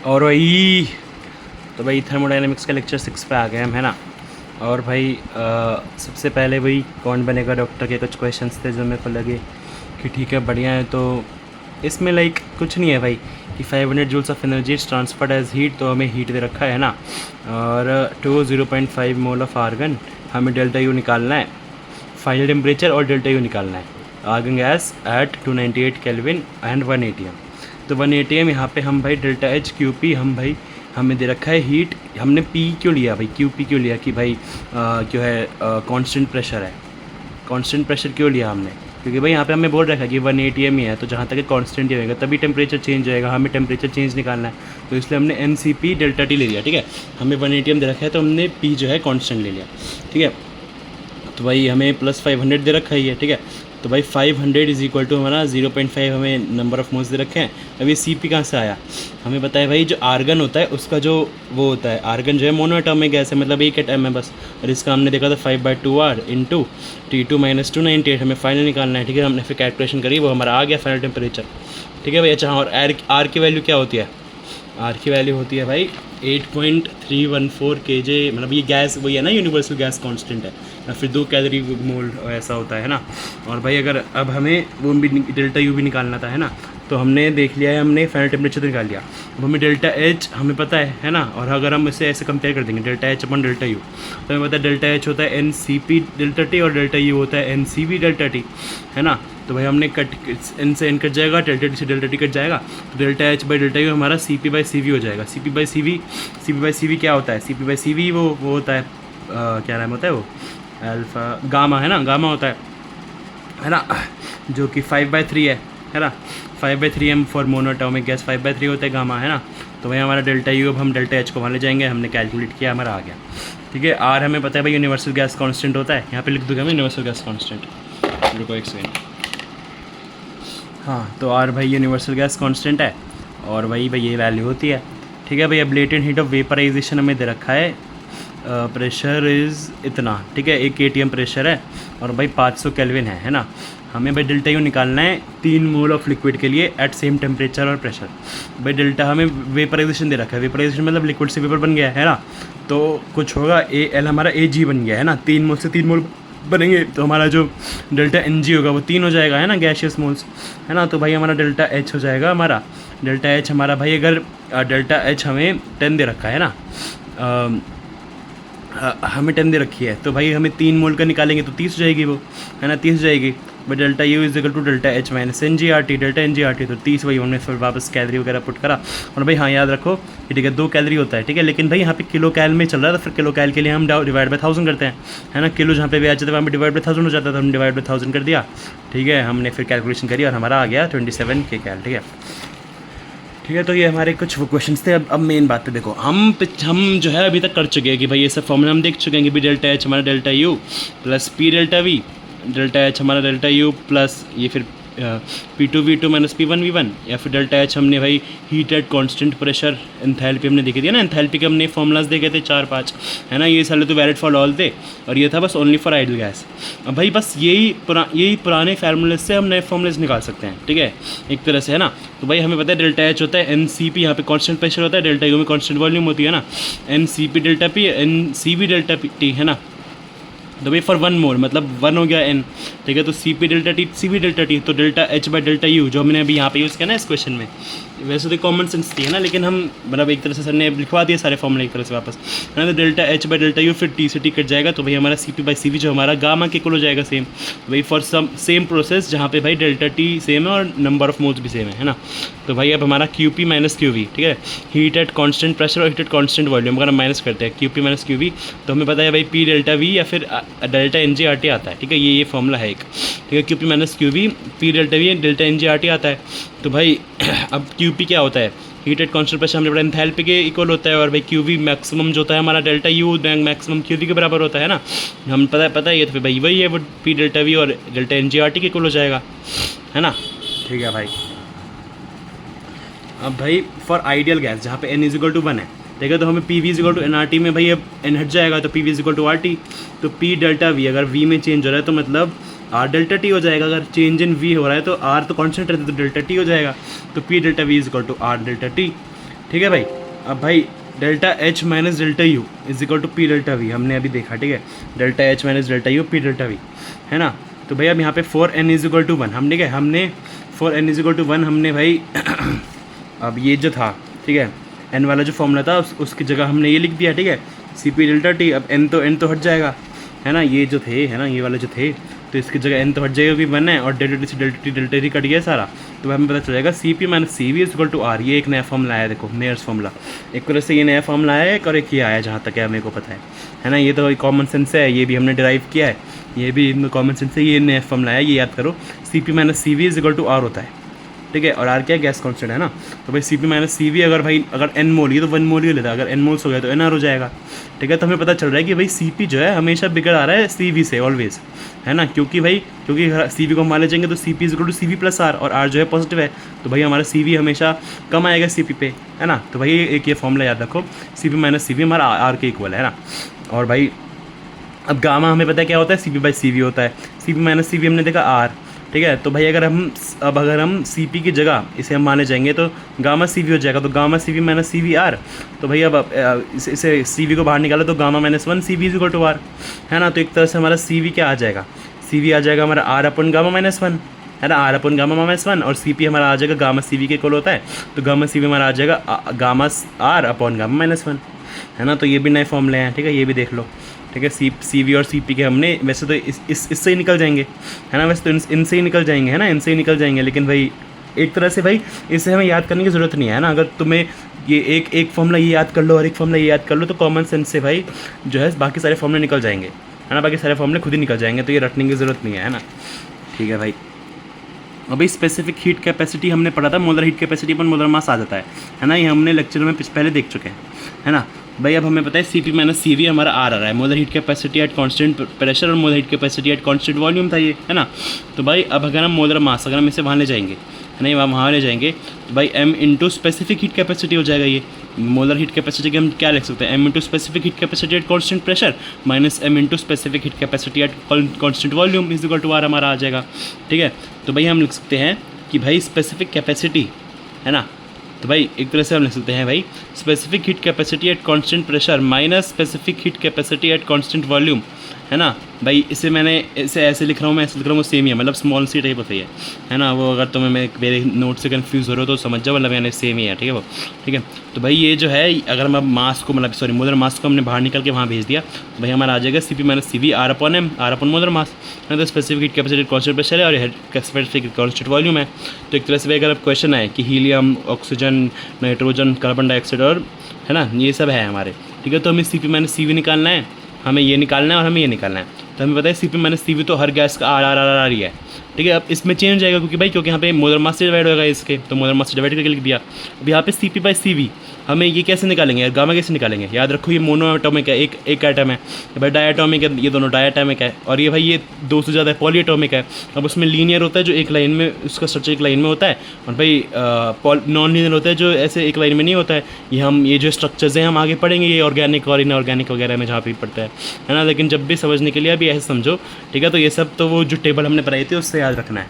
और वही तो भाई थर्मोडायनेमिक्स का लेक्चर 6 पे आ गए हम, है ना। और भाई सबसे पहले वही कौन बनेगा डॉक्टर के कुछ क्वेश्चंस थे जो मेरे को लगे कि ठीक है बढ़िया है। तो इसमें लाइक कुछ नहीं है भाई कि 500 joules of energy is transferred as heat, तो हमें हीट दे रखा है ना। और 0.5 मोल ऑफ आर्गन, हमें डेल्टा यू निकालना है, फाइनल टेम्परेचर और डेल्टा यू निकालना है। Argon gas at 298 kelvin and 1 atm। तो 1 atm यहाँ पे हम भाई डेल्टा एच क्यू पी, हम भाई हमें दे रखा है हीट। हमने पी क्यों लिया भाई, क्यू पी क्यों लिया कि भाई क्यों है कांस्टेंट प्रेशर है। कांस्टेंट प्रेशर क्यों लिया हमने, क्योंकि भाई यहाँ पे हमें बोल रखा है कि 1 atm ही है, तो जहाँ तक कांस्टेंट ही होगा तभी टेम्परेचर चेंज होएगा, हमें टेम्परेचर चेंज निकालना है। तो इसलिए हमने N C P delta T ले लिया, ठीक है। हमें 1 atm दे रखा है तो हमने पी जो है कांस्टेंट ले लिया, ठीक है। तो भाई हमें प्लस 500 दे रखा ही है, ठीक है। तो भाई 500 इज इक्वल टू हमारा 0.5 हमें नंबर ऑफ मोल्स दे रखे हैं। अब ये सी पी कहाँ से आया, हमें पता है भाई जो आर्गन होता है उसका जो वो होता है, आर्गन जो है मोनोएटॉमिक गैस है, मतलब एक एटम है बस। और इसका हमने देखा था 5/2r इंटू T2 - 298 हमें फाइनल निकालना है, ठीक है। हमने फिर कैलकुलेशन करी, वो हमारा आ गया फाइनल टेम्परेचर, ठीक है भाई। अच्छा, और आर की वैल्यू क्या होती है, आर की वैल्यू होती है भाई 8.314 kJ, मतलब ये गैस वही है ना, यूनिवर्सल गैस कांस्टेंट है, या फिर 2 कैलोरी मोल ऐसा होता है ना। और भाई अगर अब हमें वो भी डेल्टा यू भी निकालना था, है ना। तो हमने देख लिया है, हमने फाइनल टेम्परेचर निकाल लिया। अब हमें डेल्टा एच हमें पता है ना। और अगर हम इसे ऐसे कंपेयर कर देंगे delta H upon delta U, तो हमें पता है डेल्टा एच होता है N C P delta T और डेल्टा यू होता है N C V delta T, है ना। तो भाई हमने कट एन से एन कट जाएगा, डेल्टा टी से डेल्टा टी कट जाएगा, तो delta H by delta U हमारा C P by C V हो जाएगा। C P by C V क्या होता है, C P by C V वो होता है क्या नाम होता है वो, अल्फ़ा गामा, है ना, गामा होता है ना, जो कि 5/3 है ना। 5/3 एम फॉर मोनोएटॉमिक गैस 5/3 होता है गामा, है ना। तो भाई हमारा डेल्टा यू, अब हम डेल्टा एच को वहाँ ले जाएंगे, हमने कैलकुलेट किया, हमारा आ गया, ठीक है। आर हमें पता है भाई यूनिवर्सल गैस कांस्टेंट होता है, यहाँ पे लिख दूँगा मैं यूनिवर्सल गैस कांस्टेंट, रुको एक सेकेंड। हाँ, तो आर भाई यूनिवर्सल गैस कांस्टेंट है, और भाई ये वैल्यू होती है, ठीक है भाई। अब लेटेंट हीट ऑफ वेपराइजेशन हमें दे रखा है, प्रेशर इज़ इतना, ठीक है, 1 atm प्रेशर है, और भाई 500 केल्विन है ना। हमें भाई डेल्टा यू निकालना है 3 मोल ऑफ लिक्विड के लिए एट सेम टेम्परेचर और प्रेशर। भाई डेल्टा हमें वेपराइजेशन दे रखा है, वेपराइजेशन मतलब लिक्विड से वेपर बन गया है ना। तो कुछ होगा ए एल हमारा ए जी बन गया है ना, 3 मोल से 3 मोल बनेंगे, तो हमारा जो डेल्टा एन जी होगा वो 3 हो जाएगा, है ना, गैशियस मोल्स, है ना। तो भाई हमारा डेल्टा एच हो जाएगा, हमारा डेल्टा एच हमारा भाई, अगर डेल्टा एच हमें 10 दे रखा है ना, हमें 10 दे रखी है, तो भाई हमें 3 मोल का निकालेंगे तो 30 हो जाएगी वो, है ना, 30 हो जाएगी। But delta U is equal to delta H minus N G R T, delta N G R T, तो 30 वही हमने फिर वापस कैलोरी वगैरह पुट करा। और भाई हाँ याद रखो कि ठीक है 2 कैलोरी होता है, ठीक है, लेकिन भाई यहाँ पे किलो कैल में चल रहा है, तो फिर किलो कैल के लिए हम डिवाइड बाई 1000 करते हैं, है ना। किलो जहाँ पे भी आ जाता है वहाँ पे डिवाइड बाई 1000 हो जाता था, हम डिवाइड बाई 1000 कर दिया, ठीक है। हमने फिर कैलकुलेशन करी और हमारा आ गया 27 के कैल, ठीक है, ठीक है। तो ये हमारे कुछ वो क्वेश्चंस थे। अब मेन बात पे देखो, हम जो है अभी तक कर चुके हैं कि भाई ये सब फॉर्मूला हम देख चुके हैं कि भी डेल्टा एच हमारा delta you plus P delta V, delta H हमारा डेल्टा यू प्लस ये फिर P2V2 - P1V1, या फिर डेल्टा एच हमने भाई heat at constant pressure, enthalpy हमने देखी थी ना, एंथैल्पी के हमने फॉर्मूलाज देखे थे 4-5, है ना। ये साले तो वैलिड फॉर ऑल थे, और ये था बस ओनली फॉर आइडल गैस। अब भाई बस यही पुराने फार्मूले से हम नए फॉर्मूलेज निकाल सकते हैं, ठीक है, एक तरह से, है ना। तो भाई हमें पता है डेल्टा एच होता है एन सी पी, यहाँ पे कांस्टेंट प्रेशर होता है, डेल्टा यू में कांस्टेंट वॉल्यूम होती है ना, N C P delta P N C V delta T, है ना। तो भाई फॉर 1 मोल मतलब 1 हो गया n, ठीक है। तो C P delta T C V delta T, तो delta H by delta U जो हमने अभी यहाँ पे यूज़ किया ना इस क्वेश्चन में, वैसे तो कॉमन सेंस थी, है ना, लेकिन हम मतलब एक तरह से सर ने लिखवा दिए सारे फॉर्मूले एक तरह से वापस, है ना। तो delta H by delta U फिर टी से टी कट जाएगा, तो भाई हमारा C P by C V जो हमारा गामा के इक्वल हो जाएगा सेम। भाई फॉर सम सेम प्रोसेस जहाँ पे भाई डेल्टा टी सेम है और नंबर ऑफ मोल्स भी सेम है ना। तो भाई अब हमारा Q P minus Q V, ठीक है, हीट एट कॉन्स्टेंट प्रेशर और हीट एट कॉन्स्टेंट वॉल्यूम, अगर हम माइनस करते हैं Q P minus Q V, तो हमें पता है भाई पी डेल्टा वी या फिर delta N G R T आता है, ठीक है। ये फॉर्मूला है एक, ठीक है, Q P minus Q V, P delta V delta N G R T आता है। तो भाई अब क्यू पी क्या होता है, हीट एट कांस्टेंट प्रेशर हमने पढ़ा एंथैल्पी के इक्वल होता है, और भाई क्यू वी मैक्सिमम जो होता है हमारा delta U maximum Q V के बराबर होता है ना, हम पता है ये, तो फिर भाई वही है वो पी डेल्टा वी और delta N G R T के इक्वल हो जाएगा, है ना, ठीक है भाई। अब भाई फॉर आइडियल गैस जहाँ पे n इज इक्वल टू 1 है, ठीक है, तो हमें P V is equal to N R T में भाई अब n हट जाएगा, तो P V is equal to R T, तो पी डेल्टा वी अगर v में चेंज हो रहा है तो मतलब आर डेल्टा टी हो जाएगा, अगर चेंज इन v हो रहा है तो r तो कॉन्स्टेंट रहता है तो डेल्टा टी हो जाएगा, तो P delta V is equal to R delta T, ठीक है भाई। अब भाई delta H minus delta U is equal to P delta V हमने अभी देखा, ठीक है। Delta H minus delta U P delta V, है ना। तो भाई अब यहाँ पे for N is equal to 1 हम, ठीक है, हमने for N is equal to 1 हमने भाई अब ये जो था, ठीक है, एन वाला जो फॉर्मूला था उसकी जगह हमने ये लिख दिया, ठीक है, सी पी डेल्टा टी। अब एन तो हट जाएगा, है ना, ये जो थे, है ना, ये वाले जो थे, तो इसकी जगह एन तो हट जाएगा क्योंकि 1 है, और डेल्टा टी कट गया सारा, तो हमें पता चल जाएगा C P minus C V is equal to R. ये एक नया फॉर्मूला आया, देखो मेयर्स फॉर्मूला। एक तरह से ये नया फॉर्मूला आया है और एक ये आया जहाँ तक है मेरे को पता है ना। ये तो कॉमन सेंस है, ये भी हमने डिराइव किया है, ये भी कॉमन सेंस है, ये नया फॉर्मूला है, ये याद करो। C P minus C V is equal to R होता है, ठीक है, और आर क्या है, गैस कांस्टेंट, है ना। तो भाई C P minus C V अगर एन मोल, ये तो 1 मोल ही लेता है, अगर एन मोल्स हो गया तो एन आर हो जाएगा, ठीक है। तो हमें पता चल रहा है कि भाई सी पी जो है हमेशा बिगड़ आ रहा है सी वी से ऑलवेज, है ना, क्योंकि सी वी को मान ले जाएंगे तो C P is equal to C V plus R, और आर जो है पॉजिटिव है, तो भाई हमारा सी वी हमेशा कम आएगा सी पी पे, है ना। तो भाई एक ये फॉर्मूला याद रखो, C P minus C V हमारा आर के इक्वल है ना। और भाई अब गामा हमें पता है क्या होता है, C P by C V होता है। C P minus C V हमने देखा आर, ठीक है। तो भाई अगर हम सी पी की जगह इसे हम माने जाएंगे तो गामा सी वी हो जाएगा, तो gamma C V minus C V R. तो भाई अब इसे सी वी को बाहर निकाला तो gamma minus 1 C V is equal to R, है ना। तो एक तरह से हमारा सी वी क्या आ जाएगा, सी वी आ जाएगा हमारा आर अपन गामा माइनस 1, है ना, आर अपन गामा माइनस 1, और सी पी हमारा आ जाएगा गामा सी वी के इक्वल होता है, तो गामा सी वी हमारा आ जाएगा gamma R upon gamma minus 1, है ना। तो ये भी नए फॉर्मूले हैं, ठीक है, ये भी देख लो, ठीक है। सी वी और सी पी के हमने वैसे तो इससे ही निकल जाएंगे, है ना, वैसे तो इनसे ही निकल जाएंगे, है ना, इनसे ही निकल जाएंगे, लेकिन भाई एक तरह से भाई इसे हमें याद करने की ज़रूरत नहीं है ना। अगर तुम्हें ये एक फॉर्मूला ये याद कर लो और एक फॉर्मूला ये याद कर लो तो कॉमन सेंस से भाई जो है बाकी सारे फॉर्मूले निकल जाएंगे, है ना, बाकी सारे फॉर्मूले खुद ही निकल जाएंगे, तो ये रटने की ज़रूरत नहीं है ना, ठीक है भाई। अभी स्पेसिफिक हीट कैपेसिटी हमने पढ़ा था, मोलर हीट कैपेसिटी पर मोलर मास आ जाता है ना, ये हमने लेक्चर में पहले देख चुके हैं, है ना भाई। अब हमें पता है C P minus C V हमारा आर आ रहा है, molar heat capacity at constant pressure और molar heat capacity at constant volume था ये, है ना। तो भाई अब अगर हम मोलर मास अगर हम इसे वहाँ ले जाएंगे, है ना, वहाँ ले जाएंगे तो भाई M into specific heat capacity हो जाएगा। ये मोलर हीट कैपेसिटी के हम क्या लिख सकते हैं, M into specific heat capacity at constant pressure minus M into specific heat capacity at constant volume is equal to R हमारा आ जाएगा, ठीक है। तो भाई हम लिख सकते हैं कि भाई स्पेसिफिक कैपेसिटी, है ना, तो भाई एक तरह से हम लिख सकते हैं भाई specific heat capacity at constant pressure minus specific heat capacity at constant volume, है ना भाई। इसे मैंने इसे ऐसे लिख रहा हूँ, मैं ऐसे लिख रहा हूँ, सेम ही है, मतलब स्मॉल सी टाइप ऑफ है ना। वो अगर तुम्हें मेरे नोट से कन्फ्यूज़ हो रहे हो तो समझ जाओ, मतलब मैंने सेम ही है, ठीक है वो, ठीक है। तो भाई ये जो है अगर हम मास को मतलब सॉरी मोलर मास को हमने बाहर निकल के वहाँ भेज दिया तो भाई हमारा आ जाएगा C P minus C V R upon M, R upon molar mass, है ना। तो specific heat capacity constant pressure है और स्पेसिफिक कांस्टेंट वॉल्यूम है। तो एक तरह से अगर क्वेश्चन आए कि helium, oxygen, nitrogen, carbon dioxide और, है ना, ये सब है हमारे, ठीक है। तो हमें C P minus C V निकालना है, हमें ये निकालना है और हमें ये निकालना है। तो हमें पता है C P minus C V तो हर गैस का आर आर आर आर ही है, ठीक है। अब इसमें चेंज हो जाएगा क्योंकि यहाँ पे मोलर मास से डिवाइड होगा इसके, तो मोलर मास से डिवाइड करके लिख दिया। अब यहाँ पे C P by C V हमें ये कैसे निकालेंगे, गामा कैसे निकालेंगे, याद रखो ये मोनो एटॉमिक है, एक एटम है भाई, डायटॉमिक है, ये दोनों डायटॉमिक है, और ये भाई ये 2 से ज़्यादा पॉली एटॉमिक है। अब उसमें लीनियर होता है जो एक लाइन में, उसका स्ट्रक्चर एक लाइन में होता है, और भाई नॉन लीनियर होता है जो ऐसे एक लाइन में नहीं होता है। ये जो स्ट्रक्चर्स हैं हम आगे पढ़ेंगे, ये ऑर्गेनिक और इनऑर्गेनिक वगैरह में जहाँ भी पढ़ता है ना। लेकिन जब भी समझने के लिए अभी ऐसे समझो, ठीक है। तो ये सब तो वो जो टेबल हमने पढ़ाई थी उससे याद रखना है,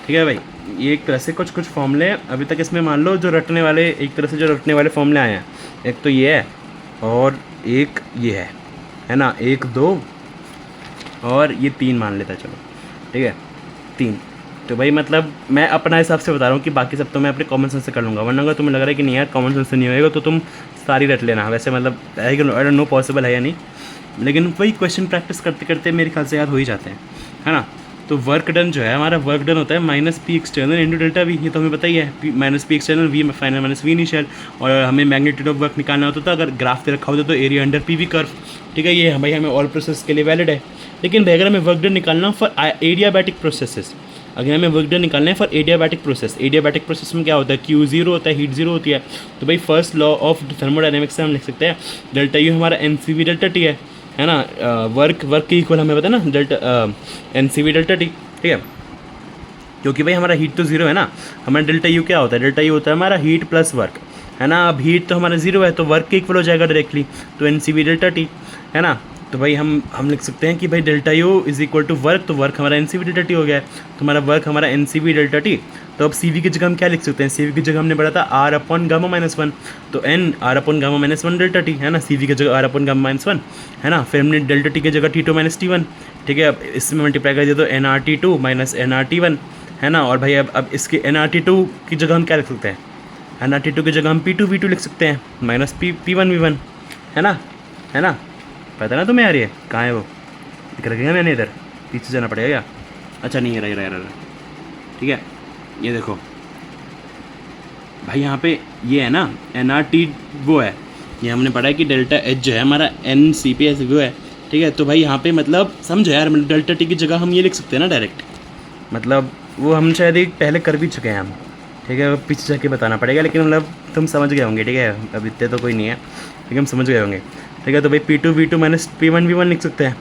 ठीक है भाई। ये एक तरह से कुछ फॉर्मूले अभी तक इसमें मान लो जो रटने वाले, एक तरह से जो रटने वाले फॉर्मूले आए हैं, एक तो ये है और एक ये है ना, 1 2 और ये 3 मान लेता है, चलो ठीक है 3। तो भाई मतलब मैं अपना हिसाब से बता रहा हूँ कि बाकी सब तो मैं अपने कॉमन सेंस से कर लूँगा, वरना अगर तुम्हें लग रहा है कि नहीं यार कॉमन सेंस से नहीं होएगा तो तुम सारी रट लेना। वैसे मतलब आई डोंट नो पॉसिबल है या नहीं, लेकिन वही क्वेश्चन प्रैक्टिस करते करते मेरे ख्याल से याद हो ही जाते हैं, है ना। तो वर्क डन जो है हमारा, वर्क डन होता है minus P external into delta V, ये तो हमें पता ही है, minus P external V final minus V initial. और हमें मैग्नीट्यूड ऑफ वर्क निकालना होता था, अगर ग्राफ पे रखा होता तो area under P V curve, ठीक है। ये भाई हमें ऑल प्रोसेस के लिए वैलिड है। लेकिन भाई अगर हमें वर्क डन निकालना फॉर एडियाबैटिक प्रोसेसेस, अगर हमें वर्क डन निकालना है for adiabatic process, adiabatic process में क्या होता है, Q 0 होता है, हीट 0 होती है। तो भाई फर्स्ट लॉ ऑफ थर्मोडायनेमिक्स से हम लिख सकते हैं डेल्टा यू हमारा N C V delta T है ना। वर्क के इक्वल हमें पता है ना, delta N C V delta T, ठीक है। क्योंकि भाई हमारा हीट तो 0 है ना, हमारा डेल्टा यू क्या होता है, डेल्टा यू होता है हमारा हीट प्लस वर्क, है ना। अब हीट तो हमारा 0 है तो वर्क के इक्वल हो जाएगा डायरेक्टली, तो N C V delta T, है ना। तो भाई हम लिख सकते हैं कि भाई delta U is equal to work, तो वर्क हमारा N C V delta T हो गया है, तो हमारा वर्क हमारा N C V delta T. तो अब सी वी की जगह हम क्या लिख सकते हैं, सी वी की जगह हमने पढ़ा था R upon gamma minus one, तो N R upon gamma minus one delta T है ना, सी वी की जगह R upon gamma minus one है ना, फिर हमने डेल्टा टी की जगह T two minus T one, ठीक है। अब इसमें मल्टीप्लाई कर दिया तो N R T two minus N R T one है ना। और भाई अब इसके एन आर टी टू की जगह हम क्या लिख सकते हैं, एन आर टी टू की जगह हम पी टू वी टू लिख सकते हैं minus P one V one है ना, है ना। पता ना तुम्हें यार, ये कहाँ है वो, दिख रखेगा मैंने इधर पीछे जाना पड़ेगा क्या, अच्छा नहीं है रहा, ठीक है। ये देखो भाई यहाँ पे ये है ना एन आर टी वो है, ये हमने पढ़ा है कि डेल्टा एच जो है हमारा एन सी पी एस वो है, ठीक है। तो भाई यहाँ पे मतलब समझो यार, मतलब डेल्टा टी की जगह हम ये लिख सकते हैं ना डायरेक्ट, मतलब वो हम शायद एक पहले कर भी चुके हैं हम, ठीक है। पीछे जाके बताना पड़ेगा, लेकिन मतलब तुम समझ गए होंगे, ठीक है। अब इतने तो कोई नहीं है, ठीक है, हम समझ गए होंगे, ठीक है। तो भाई P two V two minus P one V one लिख सकते हैं,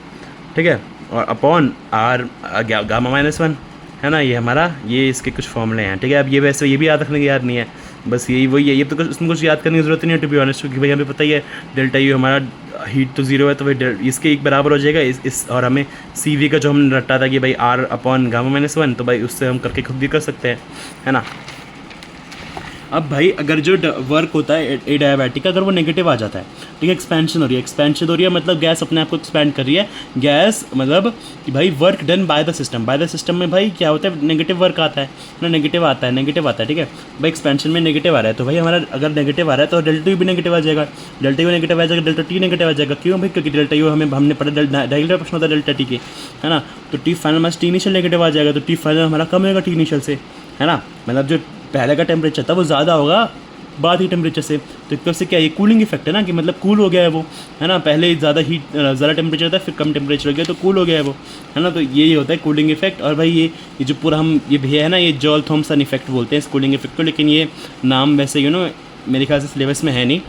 ठीक है। और upon R gamma minus one है ना, ये हमारा ये इसके कुछ फॉर्मूले हैं, ठीक है। अब ये वैसे ये भी याद रखने की याद नहीं है, बस यही वही है, ये तो उसमें कुछ याद करने की ज़रूरत नहीं है टू बी ऑनेस्ट, क्योंकि भाई हमें पता ही है डेल्टा यू हमारा हीट तो जीरो है, तो भाई इसके एक बराबर हो जाएगा इस और हमें सी वी का जो हमने रटा था कि भाई R upon gamma minus one, तो भाई उससे हम करके खुद भी कर सकते हैं, है ना। अब भाई अगर जो वर्क होता है एडियाबैटिक का, अगर वो नेगेटिव आ जाता है, ठीक है, एक्सपेंशन हो रही है मतलब गैस अपने आप को एक्सपैंड कर रही है, गैस मतलब कि भाई work done by the system में भाई क्या होता है, नेगेटिव वर्क आता है ना, नेगेटिव आता है, ठीक है भाई। एक्सपेंशन में नेगेटिव आ रहा है, तो भाई हमारा अगर नेगेटिव आ रहा है तो डेल्टा यू भी नेगेटिव आ जाएगा, डेल्टा टी नेगेटिव आ जाएगा, क्यों भाई, क्योंकि डेल्टा यू हमने पढ़ा रेगुलर प्रश्न होता है डेल्टा टी के, है ना। तो T final minus T initial negative आ जाएगा, तो टी फाइनल हमारा कम होगा टी इनिशियल से, है ना। मतलब जो पहले का टेम्परेचर था वो ज़्यादा होगा बाद ही टेम्परेचर से, तो एक तरह से क्या ये कूलिंग इफेक्ट है ना, कि मतलब कूल हो गया है वो, है ना। पहले ज़्यादा टेम्परेचर था, फिर कम टेम्परेचर हो गया तो कूल हो गया है वो, है ना। तो ये होता है कूलिंग इफेक्ट। और भाई ये जो पूरा हम ये भी है ना, ये जॉल थॉमसन इफेक्ट बोलते हैं इस कूलिंग इफेक्ट को, लेकिन ये नाम वैसे मेरे ख्याल से सिलेबस में है नहीं,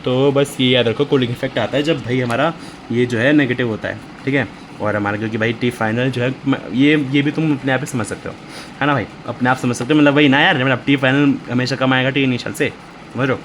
तो बस ये याद रखो कूलिंग इफेक्ट आता है जब भाई हमारा ये जो है नेगेटिव होता है, ठीक है। और हमारा क्योंकि भाई टी फाइनल जो है ये भी तुम अपने आप ही समझ सकते हो, है ना भाई, अपने आप समझ सकते हो, मतलब वही ना यार, मतलब टी फाइनल हमेशा कम आएगा टी इनिशियल से, समझ लो,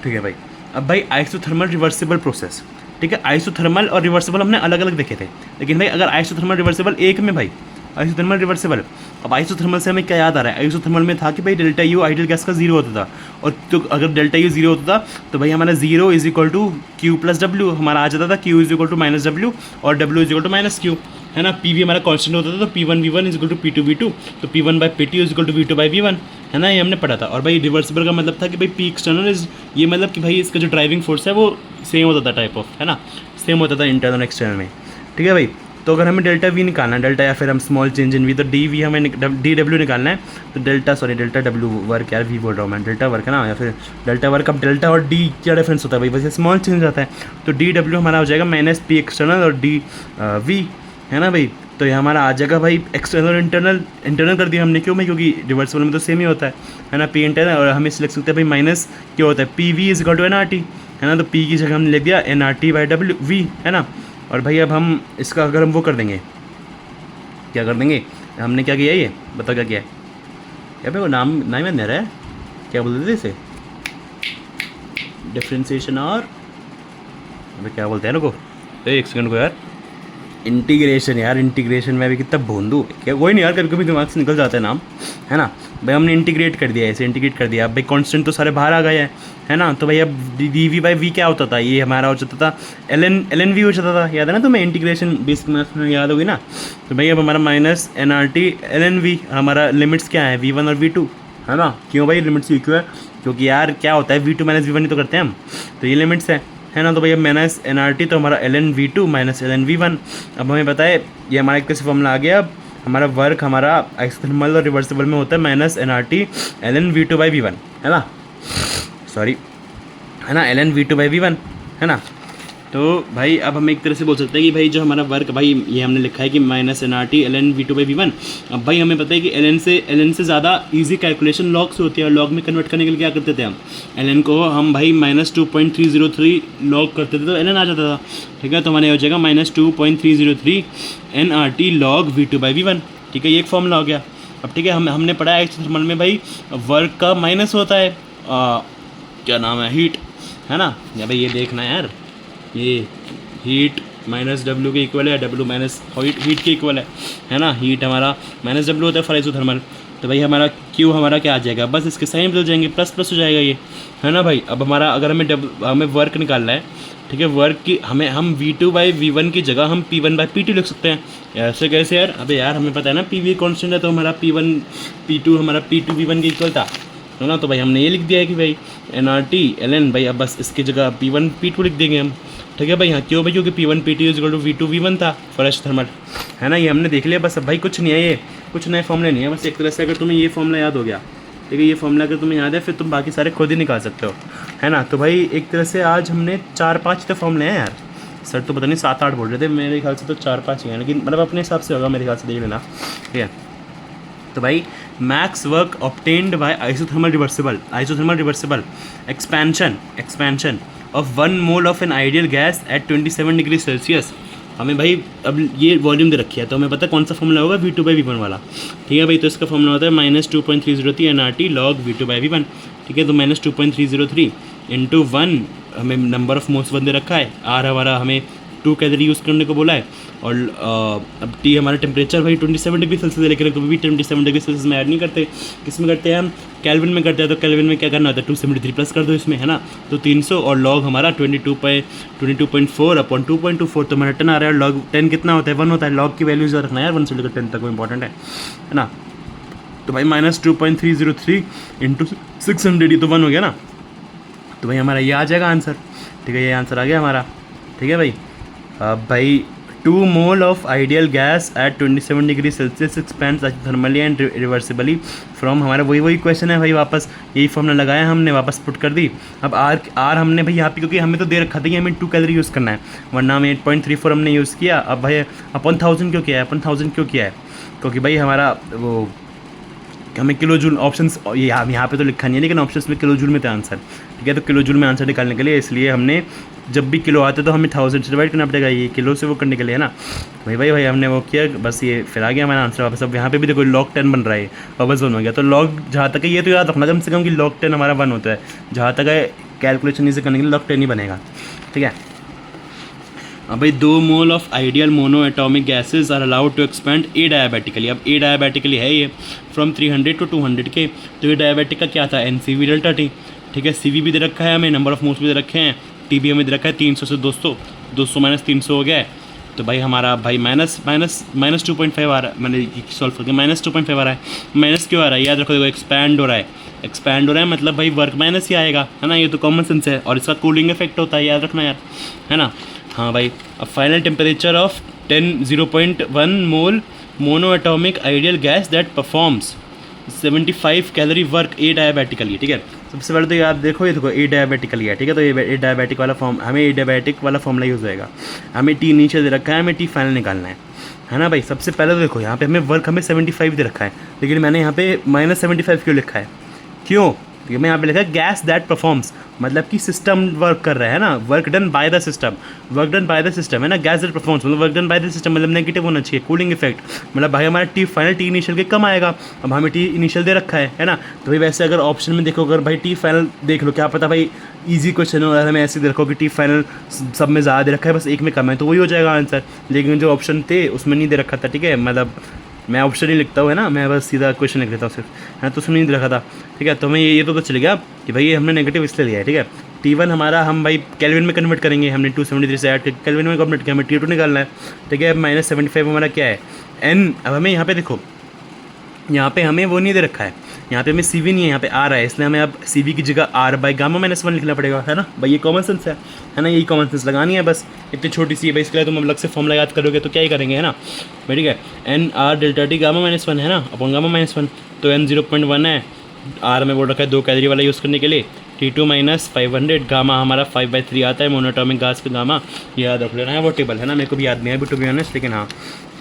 ठीक है भाई। अब भाई आइसोथर्मल रिवर्सिबल प्रोसेस, ठीक है, आइसोथर्मल और रिवर्सिबल हमने अलग अलग देखे थे, लेकिन भाई अगर आइसोथर्मल रिवर्सिबल एक में भाई आइसोथर्मल रिवर्सिबल, अब आइसोथर्मल से हमें क्या याद आ रहा है, आइसोथर्मल में था कि भाई डेल्टा यू आइडियल गैस का जीरो होता था, और तो अगर डेल्टा यू जीरो होता था तो भाई हमारा zero is equal to Q plus W, हमारा आ जाता था Q is equal to minus W और W is equal to minus Q, है ना। पी वी हमारा कॉन्स्टेंट होता था, तो P one V one is equal to P two V two, तो P one by P two is equal to V two by V one, है ना, ये हमने पढ़ा था। और भाई रिवर्सिबल का मतलब था कि भाई पी एक्सटर्नल इज, ये मतलब कि भाई इसका जो ड्राइविंग फोर्स है वो सेम होता था टाइप ऑफ, है ना, सेम होता था इंटरनल एक्सटर्नल में, ठीक है भाई। तो अगर हमें डेल्टा वी निकालना है, डेल्टा या फिर हम स्मॉल चेंज इन वी, तो डी वी हमें डी डब्ल्यू निकालना है, तो डेल्टा डब्ल्यू वर्क, यार वी बोल रहा हूँ मैं, डेल्टा वर्क है ना, या फिर डेल्टा वर्क। अब डेल्टा और डी क्या डिफरेंस होता है भाई, वैसे स्मॉल चेंज आता है, तो डी डब्ल्यू हमारा हो जाएगा माइनस पी एक्सटर्नल और डी वी, है ना भाई। तो ये हमारा आ जाएगा भाई एक्सटर्नल और इंटरनल कर दिया हमने, क्यों भाई, क्योंकि रिवर्सिबल में तो सेम ही होता है ना, पी इंटरनल, और हमें सिलेक्ट सकते हैं भाई माइनस क्या होता है, P V is equal to N R T, है ना। तो पी की जगह हमने लिख दिया N R T by W V, है ना। और भाई अब हम इसका अगर हम वो कर देंगे, क्या कर देंगे, हमने क्या किया, ये बताओ क्या किया है, क्या भाई वो नाम नहीं याद नहीं रहा है, क्या बोलते थे इसे, डिफ्रेंसिएशन और अभी क्या बोलते हैं ना को, एक सेकंड को यार, इंटीग्रेशन, यार इंटीग्रेशन में अभी कितना भूंदू क्या, कोई नहीं यार, कभी कभी दिमाग से निकल जाता है नाम, है ना भाई। हमने इंटीग्रेट कर दिया, ऐसे इंटीग्रेट कर दिया, अब भाई कांस्टेंट तो सारे बाहर आ गए हैं, है ना। तो भाई अब डी वी बाई वी क्या होता था, ये हमारा हो जाता था एल एन वी हो जाता था, याद है ना तुम्हें, इंटीग्रेशन बेसिक मैथ्स में याद होगी ना। तो भाई अब हमारा minus N R T L N V, हमारा लिमिट्स क्या है, वी वन और वी टू, है ना। क्यों भाई लिमिट्स क्यों है, क्योंकि यार क्या होता है V two minus V one ही तो करते हैं हम, तो ये लिमिट्स है ना। तो भैया माइनस एन आर टी, तो हमारा L N V two minus L N V one. अब हमें पता है ये हमारा एक तरह से फॉर्मूला आ गया, अब हमारा वर्क हमारा आइसोथर्मल और रिवर्सिबल में होता है minus N R T L N V two by V one, है ना, सॉरी, है ना, L N V two by V one, है ना। तो भाई अब हम एक तरह से बोल सकते हैं कि भाई जो हमारा वर्क, भाई ये हमने लिखा है कि minus N R T L N V two by V one. अब भाई हमें पता है कि एल एन से ज़्यादा इजी कैलकुलेशन लॉग से होती है, और लॉग में कन्वर्ट करने के लिए क्या करते थे हम, एल एन को हम भाई माइनस 2.303 लॉग करते थे तो एल एन आ जाता था, ठीक है। तो हमारे हो जाएगा minus 2.303 N R T log V two by V one, ठीक है, ये एक फॉर्मूला हो गया। अब ठीक है, हमने पढ़ा है आइसोथर्मल में भाई वर्क का माइनस होता है क्या नाम है, हीट, है ना। या भाई ये देखना यार, ये हीट माइनस डब्ल्यू के इक्वल है, डब्ल्यू माइनस हीट के इक्वल है ना। हीट हमारा माइनस डब्ल्यू होता है फॉर आइसोथर्मल, तो भाई हमारा क्यू हमारा क्या आ जाएगा, बस इसके साइन बदल जाएंगे, प्लस प्लस हो जाएगा ये, है ना भाई। अब हमारा अगर हमें वर्क निकालना है, ठीक है, वर्क की हम V2/V1 की जगह हम P1/P2 लिख सकते हैं। ऐसे कैसे यार, अबे यार हमें पता है ना PV कांस्टेंट है, तो हमारा P1 P2 हमारा P2 V1 के इक्वल था, है ना। तो भाई हमने ये लिख दिया है कि भाई nRT ln भाई, अब बस इसकी जगह P1 P2 लिख देंगे हम, ठीक है भाई। हाँ क्यों भाई, क्योंकि P1 P2 equal to V2 V1 था फॉर थर्मल, है ना। ये हमने देख लिया बस। अब भाई कुछ नहीं है, ये कुछ नए फॉर्मूले नहीं है, बस एक तरह से अगर तुम्हें ये फॉर्मूला याद हो गया, ठीक है, ये फॉर्मूला अगर तुम्हें याद है फिर तुम बाकी सारे खुद ही निकाल सकते हो, है ना। तो भाई एक तरह से आज हमने 4-5 तो फॉर्मूले हैं यार, सर तो पता नहीं 7-8 बोल रहे थे, मेरे ख्याल से तो 4-5 ही हैं, लेकिन मतलब अपने हिसाब से होगा मेरे ख्याल से, देख लेना, ठीक है। तो भाई max work obtained by isothermal reversible expansion of 1 mole of an ideal gas at 27 degree Celsius. हमें भाई अब ये वॉल्यूम दे रखी है, तो हमें पता है कौन सा फॉर्मूला होगा, V2/V1 वाला, ठीक है भाई। तो इसका फॉर्मूला होता है -2.303 nRT log V2/V1, ठीक है। तो -2.303 इंटू 1 हमें नंबर ऑफ मोल्स दे रखा है, R हमारा हमें 2 कैलोरी यूज़ करने को बोला है, और अब T हमारा टेम्परेचर भाई 27 डिग्री सेल्सियस है, लेकिन कभी भी 27 डिग्री सेल्सियस में ऐड नहीं करते, किस में करते हैं हम, केल्विन में करते हैं। तो केल्विन में क्या करना होता है, 273 प्लस कर दो इसमें, है ना। तो 300 और लॉग हमारा 22.4 अपॉन 2.24, तो हमारा 10 आ रहा है। लॉग 10 कितना होता है, 1 होता है। लॉग की वैल्यूज रखना है यार, 1 से लेकर 10 तक, वो इंपॉर्टेंट है ना। तो भाई -2.303 इंटू 600, ये तो 1 हो गया ना। तो भाई हमारा ये आ जाएगा आंसर, ठीक है, ये आंसर आ गया हमारा, ठीक है भाई। भाई 2 mole of ideal gas at 27 degree Celsius expends thermally and reversibly from, हमारा वही क्वेश्चन है भाई, वापस यही फॉर्मूला लगाया हमने, वापस पुट कर दी। अब आर हमने भाई यहाँ पे, क्योंकि हमें तो दे रखा था कि हमें 2 कैलोरी यूज़ करना है, वरना हमें 8.34 हमने यूज़ किया। अब भाई अपन 1000 क्यों किया है, क्योंकि भाई हमारा वो हमें किलो जूल ऑप्शंस, ये यहाँ पे तो लिखा नहीं है, लेकिन ऑप्शंस में किलो जूल में था आंसर, ठीक है। तो किलो जूल में आंसर निकालने के लिए, इसलिए हमने जब भी किलो आते तो हमें 1000 से डिवाइड करना पड़ेगा, ये किलो से वो करने के लिए, है ना। भाई हमने वो किया, बस ये फिर आ गया हमारा आंसर वापस। अब यहाँ पे भी देखो log 10 बन रहा है, वापस 1 हो गया। तो log जहाँ तक है, ये तो याद रखना कम से कम कि log 10 हमारा 1 होता है, जहाँ तक है कैलकुलेशन इसे करने के लिए log 10 ही बनेगा, ठीक है। अब भाई 2 mole of ideal mono atomic gases are allowed to expand adiabatically. अब एडायाबैटिकली है ये फ्रॉम 300 to 200 के। तो ये डायबिटिक का क्या था, NCV डेल्टा T, ठीक है। CV भी दे रखा है हमें, नंबर ऑफ मोल्स भी दे रखे हैं, T भी हमें दे रखा है 300 से 200, 200 माइनस 300 हो गया है। तो भाई हमारा भाई -2.5 आ रहा है, मैंने सॉल्व करके -2.5 आ रहा है। माइनस क्यों आ रहा है, याद रखो, देखो एक्सपैंड हो रहा है, मतलब भाई वर्क माइनस ही आएगा, है ना। ये तो कॉमन सेंस है, और इसका कूलिंग इफेक्ट होता है, याद रखना यार, है ना। हाँ भाई, अब final temperature of 0.1 mole mono atomic ideal gas that performs 75 calorie work adiabatically, ठीक है। सबसे पहले तो याद देखो, ये देखो एडायाबैटिकली है, ठीक है। तो ये एडायाबैटिक वाला फॉर्म, हमें एडायाबैटिक वाला फॉर्मूला यूज़ होएगा। हमें T नीचे दे रखा है, हमें T फाइनल निकालना है ना भाई। सबसे पहले तो देखो यहाँ पे हमें वर्क हमें 75 दे रखा है, लेकिन मैंने यहाँ पे -75 क्यों लिखा है, क्यों, क्योंकि मैं यहाँ पे लिखा है गैस दैट परफॉर्म्स, मतलब कि सिस्टम वर्क कर रहा है ना, work done by the system, है ना। गैस दैट परफॉर्म्स मतलब work done by the system, मतलब नेगेटिव होना चाहिए, कूलिंग इफेक्ट, मतलब भाई हमारा T फाइनल T इनिशियल के कम आएगा। अब हमें T इनिशियल दे रखा है ना। तो भाई वैसे अगर ऑप्शन में देखो, अगर भाई T फाइनल देख लो, क्या पता भाई ईजी क्वेश्चन हो, हमें ऐसे दे रखो कि T फाइनल सब में ज़्यादा दे रखा है, बस एक में कम है, तो वही हो जाएगा आंसर। लेकिन जो ऑप्शन थे उसमें नहीं दे रखा था, ठीक है, मतलब मैं ऑप्शन नहीं लिखता हूँ, है ना, मैं बस सीधा क्वेश्चन लिख देता हूँ सिर्फ, है, तो उसमें नहीं रखा था, ठीक है। तो हमें ये तो चल गया कि भाई ये हमने नेगेटिव इसलिए लिया है, ठीक है। T1 हमारा हम भाई केल्विन में कन्वर्ट करेंगे, हमने 273 से ऐड करके केल्विन में कन्वर्ट किया, हमें T2 निकालना है, ठीक है। -75 हमारा क्या है, N। अब हमें यहाँ पे देखो, यहाँ पे हमें वो नहीं दे रखा है, यहाँ पे हमें CV नहीं है, यहाँ पे R है, इसलिए हमें अब CV की जगह R/γ-1 लिखना पड़ेगा, है ना भाई। ये कॉमन सेंस है ना, यही कॉमन सेंस लगानी है बस, इतनी छोटी सी है भाई। इसके लिए तुम अलग से फॉर्मूला याद करोगे तो क्या ही करेंगे, है ना भाई, ठीक है। NR डेल्टा T γ-1 है ना, अपॉन γ-1, तो N 0.1 है, R में बोल रखा है 2 कैलोरी वाला यूज़ करने के लिए, T2 -500, गामा हमारा 5/3 आता है, मोनोटॉमिक गैस का गामा, याद रख लेना है, वो टेबल है ना, मेरे को भी याद नहीं है अभी टू बी ऑनेस्ट, लेकिन हाँ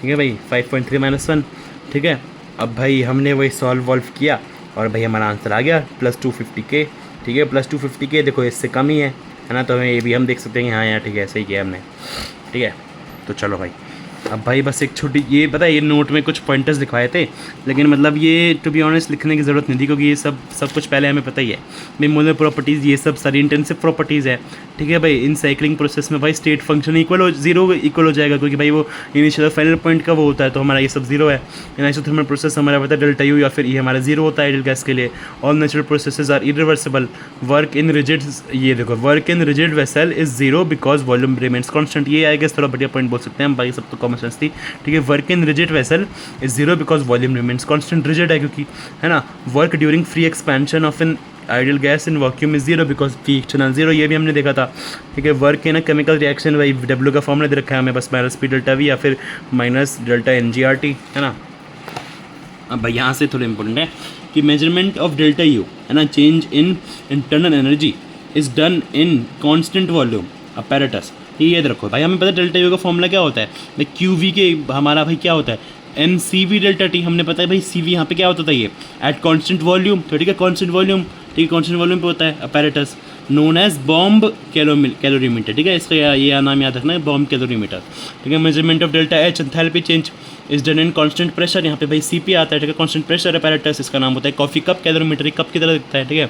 ठीक है भाई 5.3 - 1, ठीक है। अब भाई हमने वही सॉल्व किया और भाई हमारा आंसर आ गया +250K, ठीक है। +250K देखो इससे कम ही है ना, तो हमें ये भी हम देख सकते हैं कि हाँ यार ठीक है, सही किया हमने, ठीक है। तो चलो भाई अब भाई बस एक छोटी ये पता है, ये नोट में कुछ पॉइंटर्स लिखवाए थे, लेकिन मतलब ये टू बी ऑनेस्ट लिखने की ज़रूरत नहीं थी, क्योंकि ये सब कुछ पहले हमें पता ही है भाई। मोलर प्रॉपर्टीज़ ये सब सारी इंटेंसिव प्रॉपर्टीज़ है, ठीक है भाई। इन साइक्लिंग प्रोसेस में भाई स्टेट फंक्शन जीरो इक्वल हो जाएगा, क्योंकि भाई वो इनिशियल फाइनल पॉइंट का वो होता है, तो हमारा ये सब जीरो है। इन आइसोथर्मल प्रोसेस हमारा पता है डेल्टा यू या फिर ये हमारा जीरो होता है आइडियल गैस के लिए। All natural processes are irreversible. Work in rigid, ये देखो, work in rigid vessel is zero because volume remains constant. ये आई गेस थोड़ा बढ़िया पॉइंट बोल सकते हैं हम, बाकी सब तो कॉमन सेंस थी, ठीक है। Work in rigid vessel is zero because volume remains constant, rigid है क्योंकि, है ना। Work during free expansion of an ideal gas in vacuum is zero because P external zero, ये भी हमने देखा था, ठीक है। Work in a chemical reaction, भाई डब्ल्यू का फॉर्मूला दे रखा है हमें, बस माइनस पी डेल्टा वी या फिर minus delta N G R T, है ना। अब भाई यहाँ से थोड़ा इंपॉर्टेंट है कि मेजरमेंट ऑफ डेल्टा यू, है ना, change in internal energy is done in constant volume apparatus. ये याद रखो भाई, हमें पता है डेल्टा यू का फॉर्मूला क्या होता है भाई, क्यू वी के हमारा भाई क्या होता है N C V delta T, हमने पता है भाई सी वी यहाँ पे क्या होता था, ये एट कॉन्स्टेंट वॉल्यूम, तो ठीक है, कॉन्स्टेंट वॉल्यूम, ठीक है, कॉन्स्टेंट वॉल्यूम पे होता है apparatus known as bomb calorimeter, ठीक है, इसका ये नाम याद रखना है, बॉम्ब कैलोरीमीटर, ठीक है। Measurement of delta H enthalpy change is done in constant pressure, यहाँ पे भाई सी पी आता है, ठीक है, कांस्टेंट प्रेशर अपैरेटस, इसका नाम होता है कॉफी कप कैलोरीमीटर, कप की तरह दिखता है, ठीक है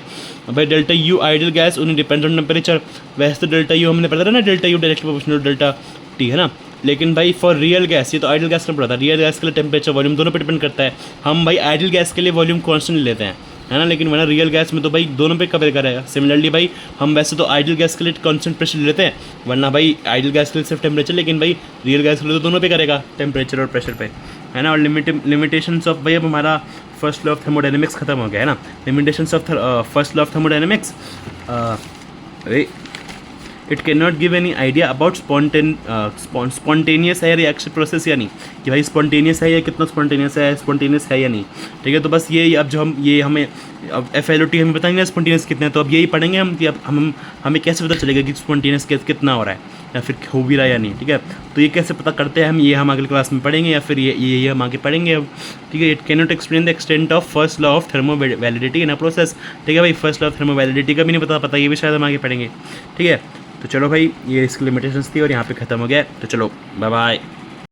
भाई। डेल्टा यू आइडियल गैस उन्हें डिपेंड ऑन टेम्परेचर, वैसे तो डेल्टा यू हमने पढ़ा था ना, delta U directly proportional delta T, है ना। लेकिन भाई फॉर रियल गैस, ये तो आइडियल गैस का पड़ा था, रियल गैस के लिए टेम्परेचर वॉल्यूम दोनों पे डिपेंड करता है। हम भाई आइडियल गैस के लिए वॉल्यूम कॉन्स्टेंट लेते हैं, है ना, लेकिन वरना रियल गैस में तो भाई दोनों पे कवर करेगा। सिमिलरली भाई हम वैसे तो आइडियल गैस के लिए कॉन्स्टेंट प्रेशर लेते हैं, वरना भाई आइडियल गैस के लिए सिर्फ टेम्परेचर, लेकिन भाई रियल गैस के लिए तो दोनों पे करेगा, टेम्परेचर और प्रेशर पे, है ना। और लिमिटेशंस ऑफ, भाई अब हमारा फर्स्ट लॉ ऑफ थर्मोडायनेमिक्स खत्म हो गया, है ना। Limitations of first law of thermodynamics, it can not give any idea about spontaneous है या रिएक्शन प्रोसेस या नहीं, कि भाई स्पॉन्टेनियस है या कितना स्पॉन्टेनियस है या नहीं, ठीक है। तो बस ये अब जो हमें अब एफ एल ओ टी हमें बताएंगे स्पॉन्टेनियस कितने हैं, तो अब यही पढ़ेंगे हम कि अब हमें कैसे पता चलेगा कि स्पॉन्टेनियस कितना हो रहा है या फिर हो भी रहा है या नहीं, ठीक है। तो ये कैसे पता करते हैं हम अगली क्लास में पढ़ेंगे, या फिर ये हम आगे पढ़ेंगे अब, ठीक है। It can not explain the extent of first law of thermo validity in a process, ठीक है भाई। First law of thermo validity का भी नहीं पता, ये भी शायद हम आगे पढ़ेंगे, ठीक है। तो चलो भाई, ये इसकी लिमिटेशंस थी और यहाँ पे ख़त्म हो गया, तो चलो बाय बाय।